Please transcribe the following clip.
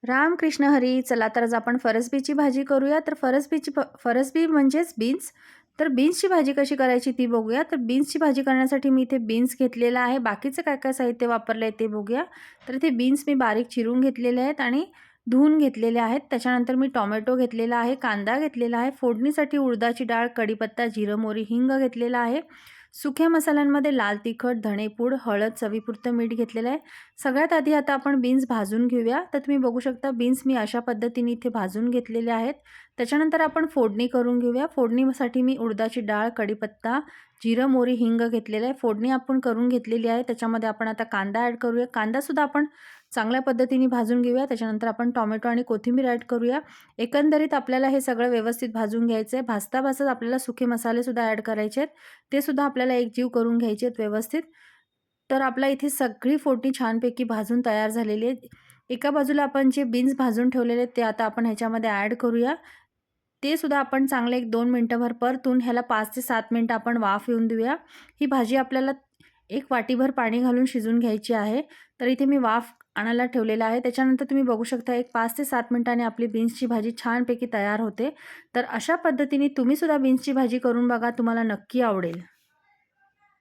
रामकृष्ण हरी. चला तर आज आपण फरसबीची भाजी करूया. तर फरसबी म्हणजेच बीन्स. तर बीन्सची भाजी कशी करायची ती बघूया. तर बीन्सची भाजी करण्यासाठी मी इथे बीन्स घेतलेलं आहे. बाकीचं काय काय साहित्य वापरलं आहे ते बघूया. तर इथे बीन्स मी बारीक चिरून घेतलेले आहेत आणि धुवून घेतलेले आहेत. त्याच्यानंतर मी टोमॅटो घेतलेला आहे, कांदा घेतलेला आहे, फोडणीसाठी उडदाची डाळ, कढीपत्ता, जिरं, मोहरी, हिंग घेतलेला आहे. सुक्या मसाल्यांमध्ये लाल तिखट, धणेपूड, हळद, चवीपुरतं मीठ घेतलेलं आहे. सगळ्यात आधी आता आपण बीन्स भाजून घेऊया. तर तुम्ही बघू शकता बीन्स मी अशा पद्धतीने इथे भाजून घेतलेले आहेत. त्याच्यानंतर आपण फोडणी करून घेऊया. फोडणीसाठी मी उडदाची डाळ, कढीपत्ता, जिरं, मोहरी, हिंग घेतलेलं आहे. फोडणी आपण करून घेतलेली आहे. त्याच्यामध्ये आपण आता कांदा ॲड करूया. कांदासुद्धा आपण चांगल्या पद्धतीने भाजून घेऊया. त्याच्यानंतर आपण टोमॅटो आणि कोथिंबीर ॲड करूया. एकंदरीत आपल्याला हे सगळं व्यवस्थित भाजून घ्यायचं आहे. भाजता भाजता आपल्याला सुके मसालेसुद्धा ॲड करायचे आहेत. ते सुद्धा आपल्याला एकजीव करून घ्यायचे आहेत व्यवस्थित. तर आपल्या इथे सगळी फोडणी छानपैकी भाजून तयार झालेली आहे. एका बाजूला आपण जे बीन्स भाजून ठेवलेले आहेत ते आता आपण ह्याच्यामध्ये ॲड करूया. ते सुद्धा आपण चांगले 1-2 मिनिटंभर परतून ह्याला 5 ते 7 मिनिटं आपण वाफ येऊन देऊया. ही भाजी आपल्याला 1 वाटीभर पाणी घालून शिजवून घ्यायची आहे. तर इथे मी वाफ आणायला ठेवलेला आहे. त्याच्यानंतर तुम्ही बघू शकता 5 ते 7 मिनिटांनी आपली बीन्सची भाजी छानपैकी तयार होते. तर अशा पद्धतीने तुम्ही सुद्धा बीन्सची भाजी करून बघा, तुम्हाला नक्की आवडेल.